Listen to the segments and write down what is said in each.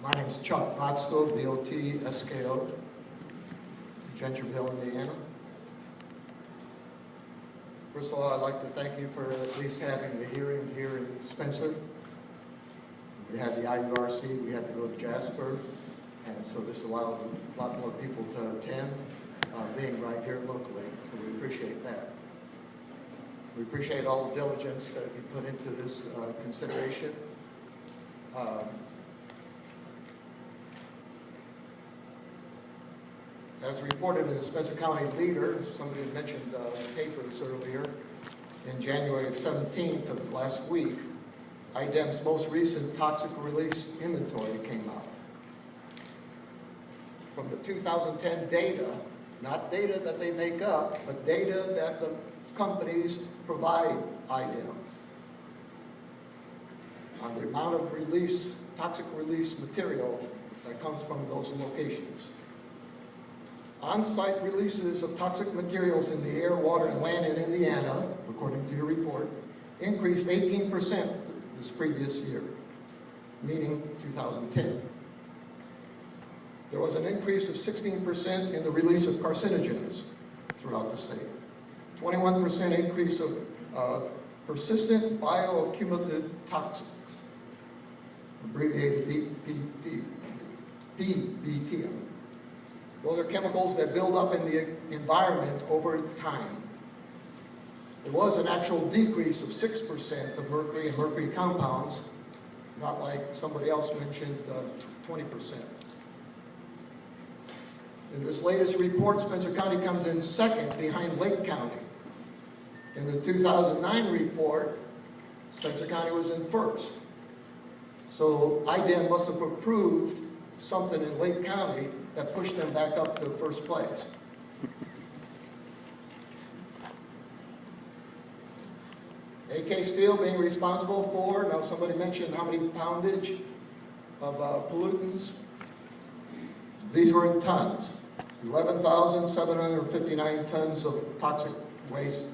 My name is Chuck Botsko, B-O-T-S-K-O, Gentryville, Indiana. First of all, I'd like to thank you for at least having the hearing here in Spencer. We had the IURC, we had to go to Jasper, and so this allowed a lot more people to attend, being right here locally, so we appreciate that. We appreciate all the diligence that you put into this consideration. As reported in the Spencer County Leader, somebody mentioned papers earlier, in January 17th of last week, IDEM's most recent toxic release inventory came out. From the 2010 data, not data that they make up, but data that the companies provide IDEM on the amount of release, toxic release material that comes from those locations. On-site releases of toxic materials in the air, water, and land in Indiana, according to your report, increased 18% this previous year, meaning 2010. There was an increase of 16% in the release of carcinogens throughout the state. 21% increase of persistent bioaccumulative toxics, abbreviated PBT. Those are chemicals that build up in the environment over time. There was an actual decrease of 6% of mercury and mercury compounds, not like somebody else mentioned, 20%. In this latest report, Spencer County comes in second behind Lake County. In the 2009 report, Spencer County was in first. So IDEM must have approved something in Lake County that pushed them back up to first place. AK Steel being responsible for, now somebody mentioned how many poundage of pollutants. These were in tons. 11,759 tons of toxic waste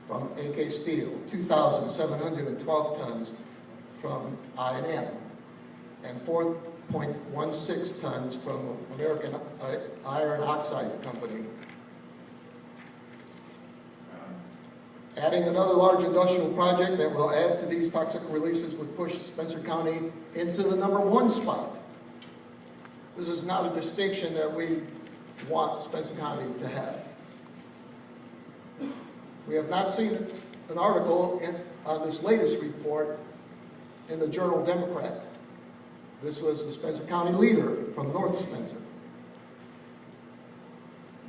from AK Steel, 2,712 tons from IDEM, and 4.16 tons from American Iron Oxide Company. Adding another large industrial project that will add to these toxic releases would push Spencer County into the #1 spot. This is not a distinction that we want Spencer County to have. We have not seen an article on this latest report in the Journal Democrat. This was the Spencer County Leader from North Spencer.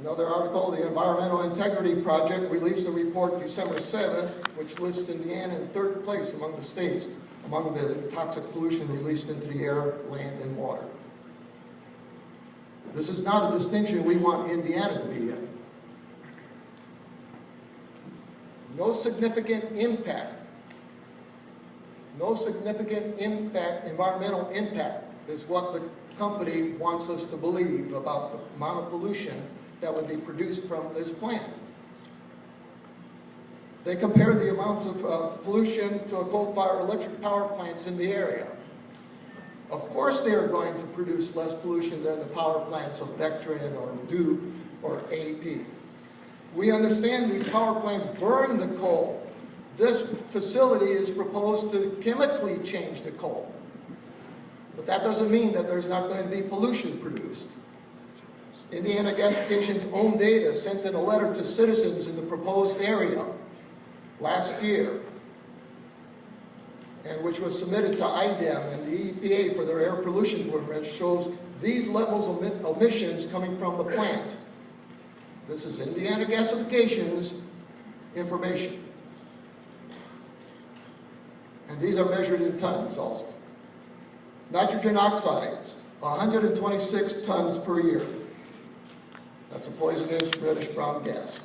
Another article, the Environmental Integrity Project released a report December 7th, which lists Indiana in third place among the states, among the toxic pollution released into the air, land, and water. This is not a distinction we want Indiana to be in. No significant impact, environmental impact is what the company wants us to believe about the amount of pollution that would be produced from this plant. They compare the amounts of pollution to a coal-fired electric power plants in the area. Of course they are going to produce less pollution than the power plants of Vectren or Duke or AP. We understand these power plants burn the coal. This facility is proposed to chemically change the coal. But that doesn't mean that there's not going to be pollution produced. Indiana Gasification's own data sent in a letter to citizens in the proposed area last year, and which was submitted to IDEM and the EPA for their air pollution permit, shows these levels of emissions coming from the plant. This is Indiana Gasification's information. And these are measured in tons also. Nitrogen oxides, 126 tons per year. That's a poisonous reddish-brown gas.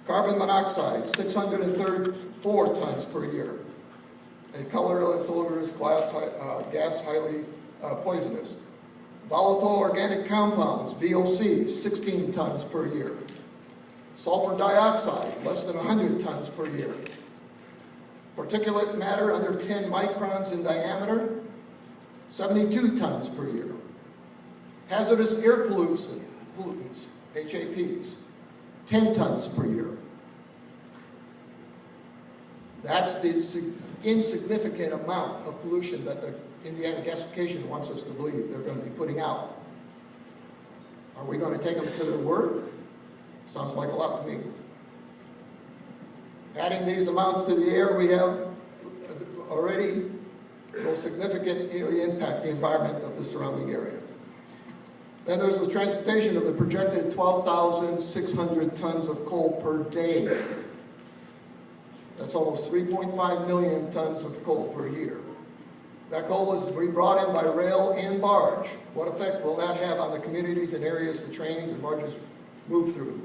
Carbon monoxide, 634 tons per year. A colorless, odorless gas, highly poisonous. Volatile organic compounds, VOC, 16 tons per year. Sulfur dioxide, less than 100 tons per year. Particulate matter under 10 microns in diameter, 72 tons per year. Hazardous air pollutants, HAPs, 10 tons per year. That's the insignificant amount of pollution that the Indiana Gasification wants us to believe they're going to be putting out. Are we going to take them to their word? Sounds like a lot to me. Adding these amounts to the air we have already will significantly impact the environment of the surrounding area. Then there's the transportation of the projected 12,600 tons of coal per day. That's almost 3.5 million tons of coal per year. That coal is to be brought in by rail and barge. What effect will that have on the communities and areas the trains and barges move through?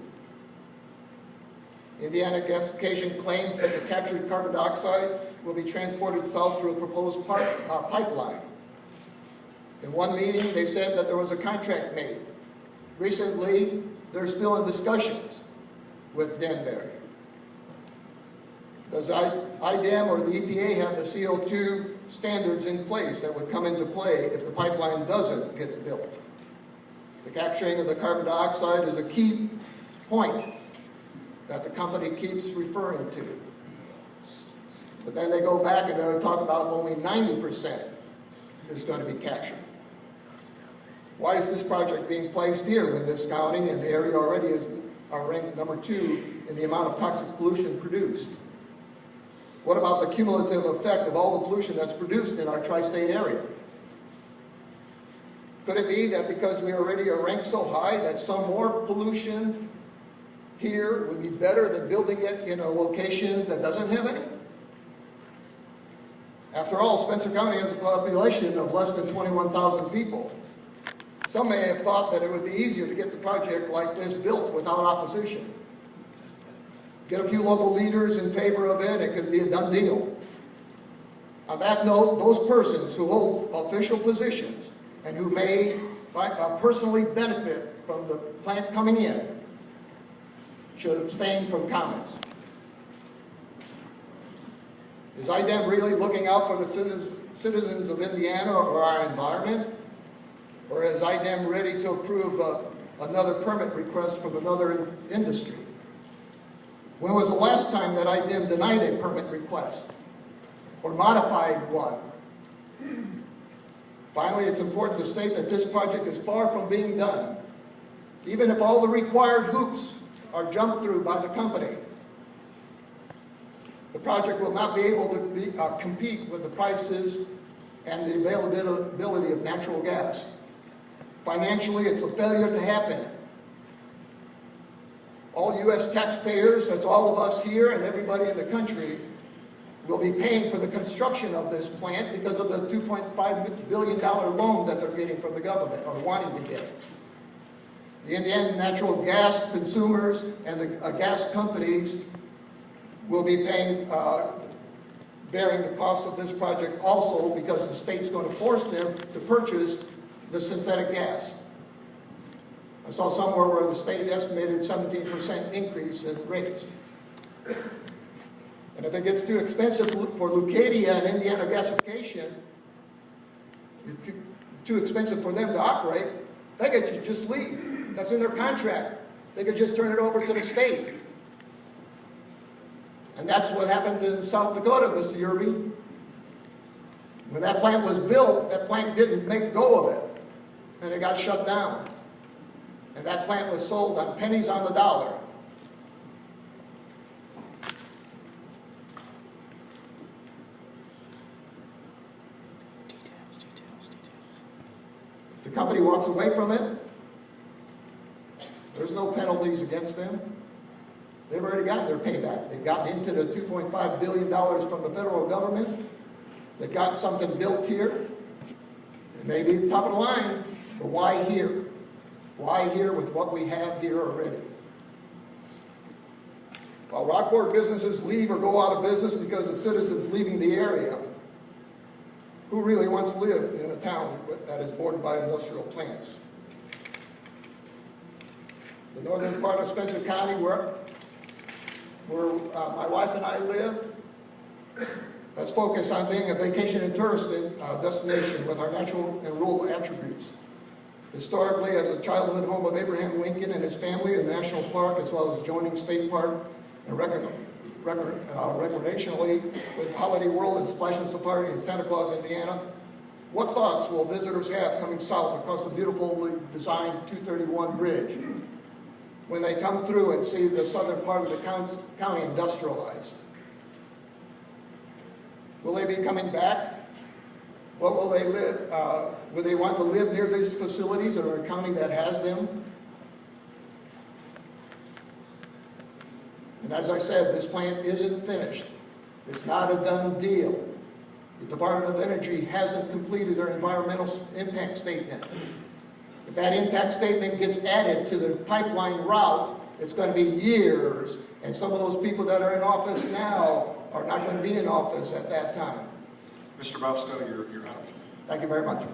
Indiana Gasification claims that the captured carbon dioxide will be transported south through a proposed pipeline. In one meeting, they said that there was a contract made. Recently, they're still in discussions with Denbury. Does IDEM or the EPA have the CO2 standards in place that would come into play if the pipeline doesn't get built? The capturing of the carbon dioxide is a key point that the company keeps referring to. But then they go back and they talk about only 90% is going to be captured. Why is this project being placed here when this county and the area already are ranked number 2 in the amount of toxic pollution produced? What about the cumulative effect of all the pollution that's produced in our tri-state area? Could it be that because we already are ranked so high that some more pollution here would be better than building it in a location that doesn't have any? After all, Spencer County has a population of less than 21,000 people. Some may have thought that it would be easier to get the project like this built without opposition. Get a few local leaders in favor of it, it could be a done deal. On that note, those persons who hold official positions and who may personally benefit from the plant coming in should abstain from comments. Is IDEM really looking out for the citizens of Indiana or our environment? Or is IDEM ready to approve another permit request from another industry? When was the last time that IDEM denied a permit request or modified one? Finally, it's important to state that this project is far from being done. Even if all the required hoops are jumped through by the company, the project will not be able to compete with the prices and the availability of natural gas. Financially, it's a failure to happen. All U.S. taxpayers, that's all of us here and everybody in the country, will be paying for the construction of this plant because of the $2.5 billion loan that they're getting from the government, or wanting to get. The Indiana natural gas consumers and the gas companies will be paying, bearing the cost of this project also, because the state's going to force them to purchase the synthetic gas. I saw somewhere where the state estimated 17% increase in rates. And if it gets too expensive for Leucadia and Indiana Gasification, too expensive for them to operate, they could just leave. That's in their contract. They could just turn it over to the state. And that's what happened in South Dakota, Mr. Yerby. When that plant was built, that plant didn't make go of it. And it got shut down. And that plant was sold on pennies on the dollar. If the company walks away from it, there's no penalties against them. They've already gotten their payback. They've gotten into the $2.5 billion from the federal government. They've got something built here. It may be the top of the line, but why here? Why here with what we have here already? While Rockport businesses leave or go out of business because of citizens leaving the area, who really wants to live in a town that is bordered by industrial plants? The northern part of Spencer County, where my wife and I live, Let's focus on being a vacation and tourist destination with our natural and rural attributes. Historically, as a childhood home of Abraham Lincoln and his family, a national park as well as adjoining state park, and recreationally with Holiday World and Splash and Safari in Santa Claus, Indiana, what thoughts will visitors have coming south across the beautifully designed 231 bridge when they come through and see the southern part of the county industrialized? Will they be coming back? What will they live? Will they want to live near these facilities or a county that has them? And as I said, this plant isn't finished. It's not a done deal. The Department of Energy hasn't completed their environmental impact statement. If that impact statement gets added to the pipeline route, it's going to be years. And some of those people that are in office now are not going to be in office at that time. Mr. Botsko, you're out. Thank you very much.